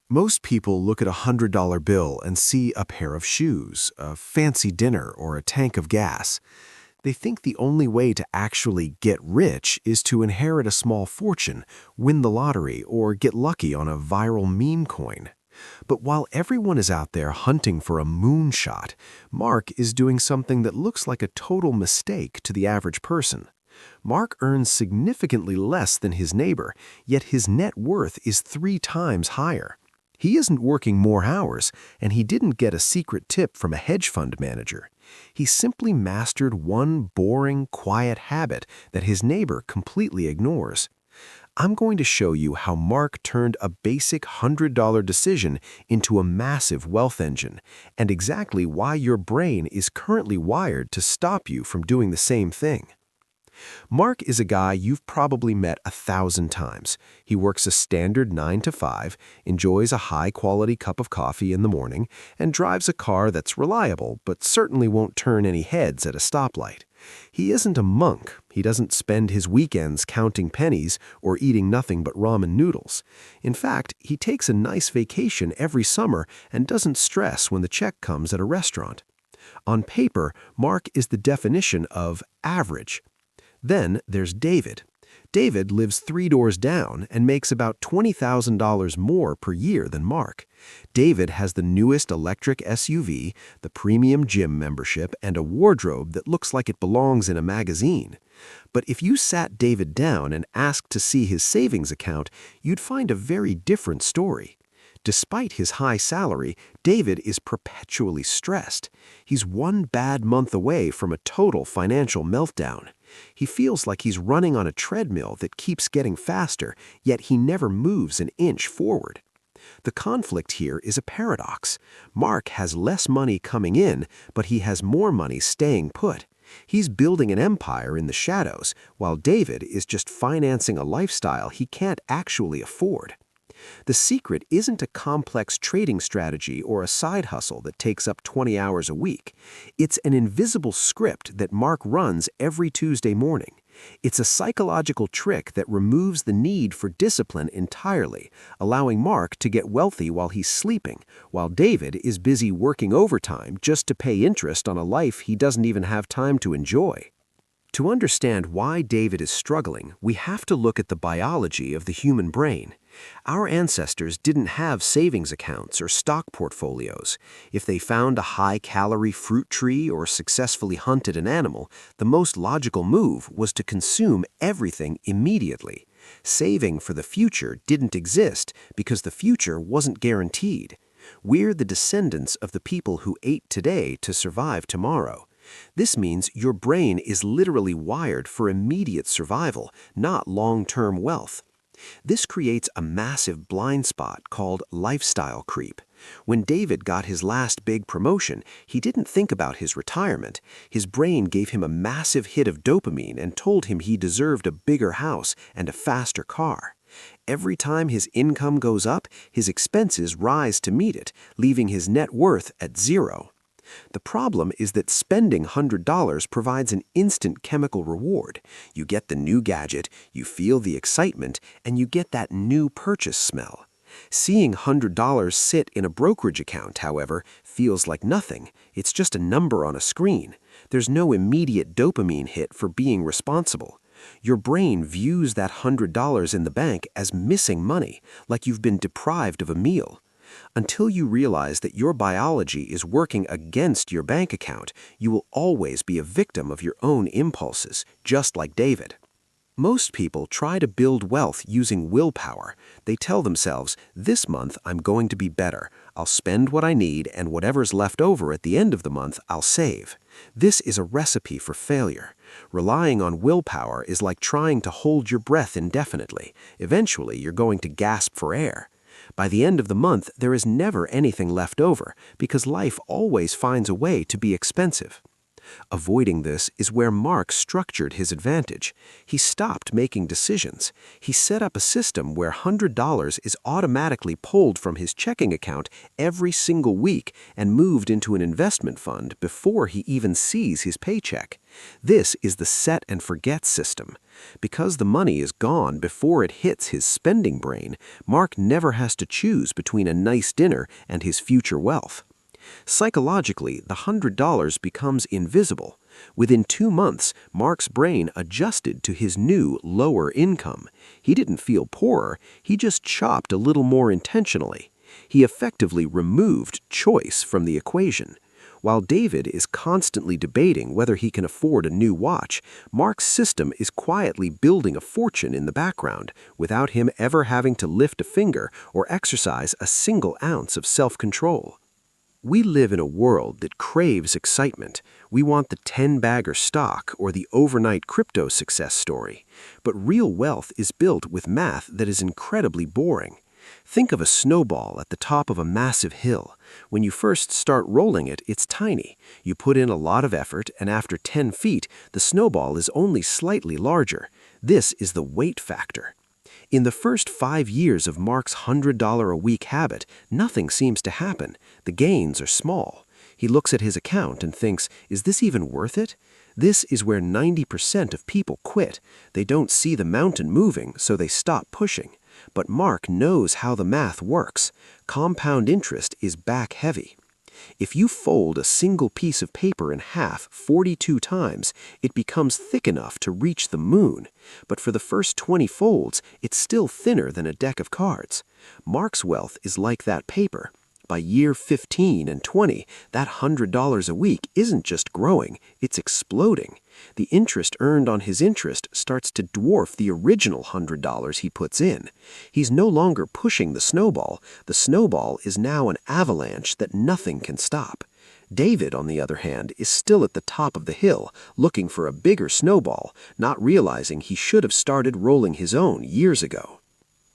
Most people look at a $100 bill and see a pair of shoes, a fancy dinner, or a tank of gas. They think the only way to actually get rich is to inherit a small fortune, win the lottery, or get lucky on a viral meme coin. But while everyone is out there hunting for a moonshot, Mark is doing something that looks like a total mistake to the average person. Mark earns significantly less than his neighbor, yet his net worth is 3 times higher. He isn't working more hours, and he didn't get a secret tip from a hedge fund manager. He simply mastered one boring, quiet habit that his neighbor completely ignores. I'm going to show you how Mark turned a basic $100 decision into a massive wealth engine, and exactly why your brain is currently wired to stop you from doing the same thing. Mark is a guy you've probably met 1,000 times. He works a standard 9 to 5, enjoys a high-quality cup of coffee in the morning, and drives a car that's reliable but certainly won't turn any heads at a stoplight. He isn't a monk. He doesn't spend his weekends counting pennies or eating nothing but ramen noodles. In fact, he takes a nice vacation every summer and doesn't stress when the check comes at a restaurant. On paper, Mark is the definition of average. Then there's David. David lives 3 doors down and makes about $20,000 more per year than Mark. David has the newest electric SUV, the premium gym membership, and a wardrobe that looks like it belongs in a magazine. But if you sat David down and asked to see his savings account, you'd find a very different story. Despite his high salary, David is perpetually stressed. He's one bad month away from a total financial meltdown. He feels like he's running on a treadmill that keeps getting faster, yet he never moves an inch forward. The conflict here is a paradox. Mark has less money coming in, but he has more money staying put. He's building an empire in the shadows, while David is just financing a lifestyle he can't actually afford. The secret isn't a complex trading strategy or a side hustle that takes up 20 hours a week. It's an invisible script that Mark runs every Tuesday morning. It's a psychological trick that removes the need for discipline entirely, allowing Mark to get wealthy while he's sleeping, while David is busy working overtime just to pay interest on a life he doesn't even have time to enjoy. To understand why David is struggling, we have to look at the biology of the human brain. Our ancestors didn't have savings accounts or stock portfolios. If they found a high-calorie fruit tree or successfully hunted an animal, the most logical move was to consume everything immediately. Saving for the future didn't exist because the future wasn't guaranteed. We're the descendants of the people who ate today to survive tomorrow. This means your brain is literally wired for immediate survival, not long-term wealth. This creates a massive blind spot called lifestyle creep. When David got his last big promotion, he didn't think about his retirement. His brain gave him a massive hit of dopamine and told him he deserved a bigger house and a faster car. Every time his income goes up, his expenses rise to meet it, leaving his net worth at 0. The problem is that spending $100 provides an instant chemical reward. You get the new gadget, you feel the excitement, and you get that new purchase smell. Seeing $100 sit in a brokerage account, however, feels like nothing. It's just a number on a screen. There's no immediate dopamine hit for being responsible. Your brain views that $100 in the bank as missing money, like you've been deprived of a meal. Until you realize that your biology is working against your bank account, you will always be a victim of your own impulses, just like David. Most people try to build wealth using willpower. They tell themselves, this month I'm going to be better. I'll spend what I need, and whatever's left over at the end of the month, I'll save. This is a recipe for failure. Relying on willpower is like trying to hold your breath indefinitely. Eventually, you're going to gasp for air. By the end of the month, there is never anything left over because life always finds a way to be expensive. Avoiding this is where Mark structured his advantage. He stopped making decisions. He set up a system where $100 is automatically pulled from his checking account every single week and moved into an investment fund before he even sees his paycheck. This is the set and forget system. Because the money is gone before it hits his spending brain, Mark never has to choose between a nice dinner and his future wealth. Psychologically, the $100 becomes invisible. Within 2 months, Mark's brain adjusted to his new, lower income. He didn't feel poorer, he just chopped a little more intentionally. He effectively removed choice from the equation. While David is constantly debating whether he can afford a new watch, Mark's system is quietly building a fortune in the background, without him ever having to lift a finger or exercise a single ounce of self-control. We live in a world that craves excitement. We want the 10-bagger stock or the overnight crypto success story. But real wealth is built with math that is incredibly boring. Think of a snowball at the top of a massive hill. When you first start rolling it, it's tiny. You put in a lot of effort, and after 10 feet, the snowball is only slightly larger. This is the weight factor. In the first 5 years of Mark's $100-a-week habit, nothing seems to happen. The gains are small. He looks at his account and thinks, is this even worth it? This is where 90% of people quit. They don't see the mountain moving, so they stop pushing. But Mark knows how the math works. Compound interest is back-heavy. If you fold a single piece of paper in half 42 times, it becomes thick enough to reach the moon. But for the first 20 folds, it's still thinner than a deck of cards. Mark's wealth is like that paper. By year 15 and 20, that $100 a week isn't just growing, it's exploding. The interest earned on his interest starts to dwarf the original $100 he puts in. He's no longer pushing the snowball. The snowball is now an avalanche that nothing can stop. David, on the other hand, is still at the top of the hill, looking for a bigger snowball, not realizing he should have started rolling his own years ago.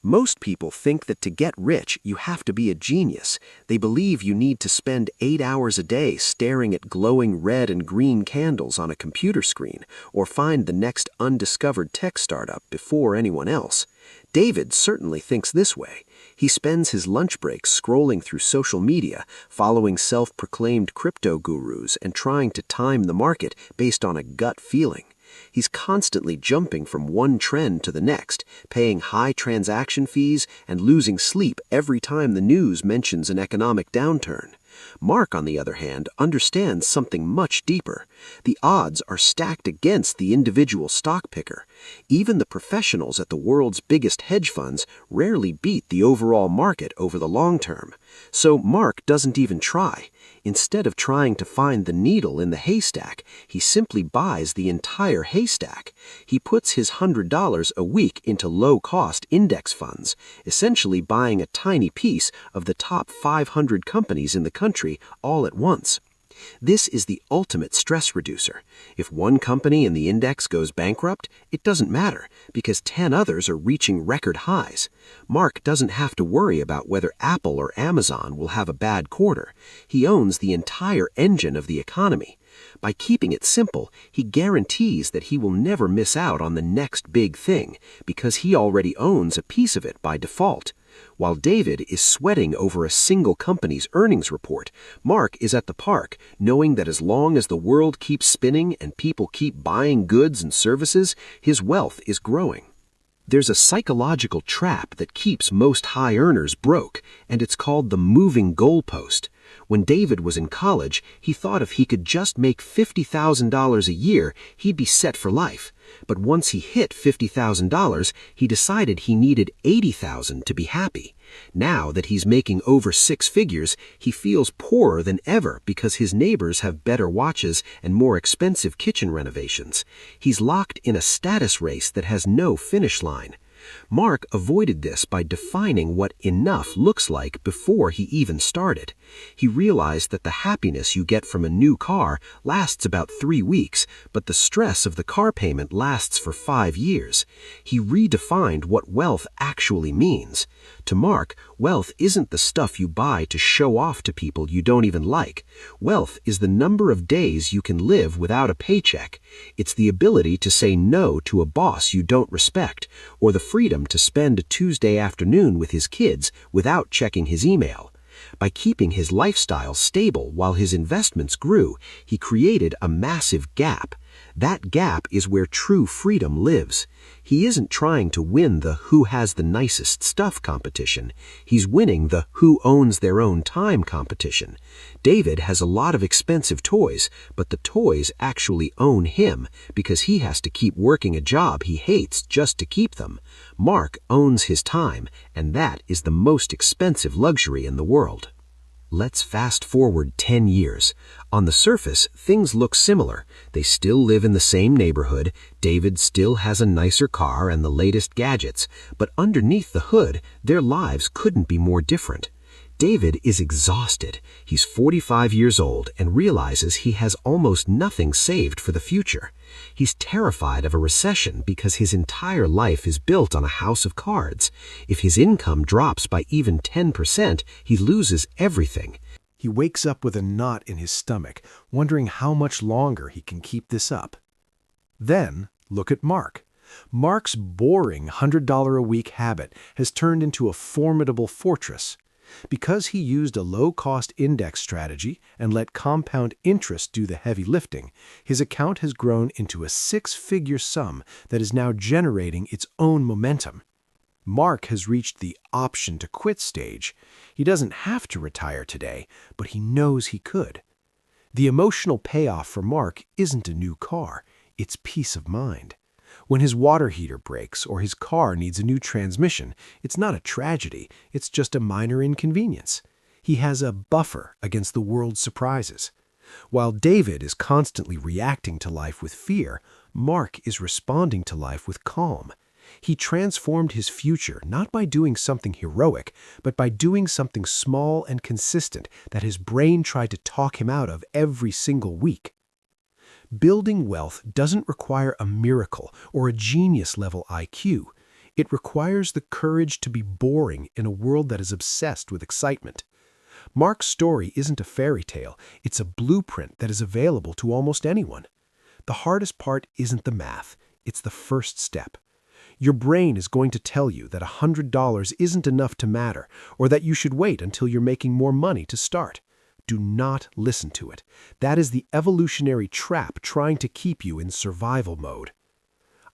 Most people think that to get rich, you have to be a genius. They believe you need to spend 8 hours a day staring at glowing red and green candles on a computer screen, or find the next undiscovered tech startup before anyone else. David certainly thinks this way. He spends his lunch breaks scrolling through social media, following self-proclaimed crypto gurus, and trying to time the market based on a gut feeling. He's constantly jumping from one trend to the next, paying high transaction fees and losing sleep every time the news mentions an economic downturn. Mark, on the other hand, understands something much deeper. The odds are stacked against the individual stock picker. Even the professionals at the world's biggest hedge funds rarely beat the overall market over the long term. So Mark doesn't even try. Instead of trying to find the needle in the haystack, he simply buys the entire haystack. He puts his $100 a week into low-cost index funds, essentially buying a tiny piece of the top 500 companies in the country all at once. This is the ultimate stress reducer. If one company in the index goes bankrupt, it doesn't matter, because 10 others are reaching record highs. Mark doesn't have to worry about whether Apple or Amazon will have a bad quarter. He owns the entire engine of the economy. By keeping it simple, he guarantees that he will never miss out on the next big thing, because he already owns a piece of it by default. While David is sweating over a single company's earnings report, Mark is at the park, knowing that as long as the world keeps spinning and people keep buying goods and services, his wealth is growing. There's a psychological trap that keeps most high earners broke, and it's called the moving goalpost. When David was in college, he thought if he could just make $50,000 a year, he'd be set for life. But once he hit $50,000, he decided he needed $80,000 to be happy. Now that he's making over 6 figures, he feels poorer than ever because his neighbors have better watches and more expensive kitchen renovations. He's locked in a status race that has no finish line. Mark avoided this by defining what enough looks like before he even started. He realized that the happiness you get from a new car lasts about 3 weeks, but the stress of the car payment lasts for 5 years. He redefined what wealth actually means. To Mark, wealth isn't the stuff you buy to show off to people you don't even like. Wealth is the number of days you can live without a paycheck. It's the ability to say no to a boss you don't respect, or the freedom to spend a Tuesday afternoon with his kids without checking his email. By keeping his lifestyle stable while his investments grew, he created a massive gap. That gap is where true freedom lives. He isn't trying to win the who has the nicest stuff competition. He's winning the who owns their own time competition. David has a lot of expensive toys, but the toys actually own him because he has to keep working a job he hates just to keep them. Mark owns his time, and that is the most expensive luxury in the world. Let's fast forward 10 years. On the surface, things look similar. They still live in the same neighborhood, David still has a nicer car and the latest gadgets, but underneath the hood, their lives couldn't be more different. David is exhausted. He's 45 years old and realizes he has almost nothing saved for the future. He's terrified of a recession because his entire life is built on a house of cards. If his income drops by even 10%, he loses everything. He wakes up with a knot in his stomach, wondering how much longer he can keep this up. Then, look at Mark. Mark's boring $100-a-week habit has turned into a formidable fortress. Because he used a low-cost index strategy and let compound interest do the heavy lifting, his account has grown into a six-figure sum that is now generating its own momentum. Mark has reached the option to quit stage. He doesn't have to retire today, but he knows he could. The emotional payoff for Mark isn't a new car, it's peace of mind. When his water heater breaks or his car needs a new transmission, it's not a tragedy, it's just a minor inconvenience. He has a buffer against the world's surprises. While David is constantly reacting to life with fear, Mark is responding to life with calm. He transformed his future not by doing something heroic, but by doing something small and consistent that his brain tried to talk him out of every single week. Building wealth doesn't require a miracle or a genius-level IQ. It requires the courage to be boring in a world that is obsessed with excitement. Mark's story isn't a fairy tale, it's a blueprint that is available to almost anyone. The hardest part isn't the math, it's the first step. Your brain is going to tell you that $100 isn't enough to matter, or that you should wait until you're making more money to start. Do not listen to it. That is the evolutionary trap trying to keep you in survival mode.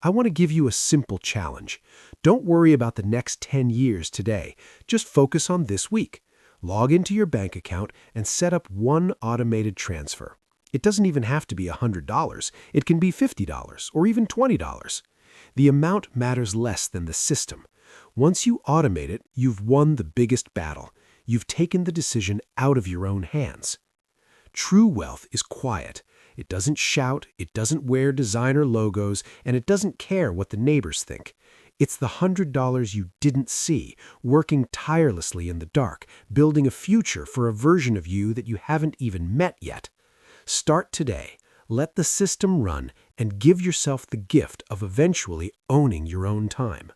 I want to give you a simple challenge. Don't worry about the next 10 years today. Just focus on this week. Log into your bank account and set up one automated transfer. It doesn't even have to be $100. It can be $50 or even $20. The amount matters less than the system. Once you automate it, you've won the biggest battle. You've taken the decision out of your own hands. True wealth is quiet. It doesn't shout, it doesn't wear designer logos, and it doesn't care what the neighbors think. It's the $100 you didn't see, working tirelessly in the dark, building a future for a version of you that you haven't even met yet. Start today. Let the system run and give yourself the gift of eventually owning your own time.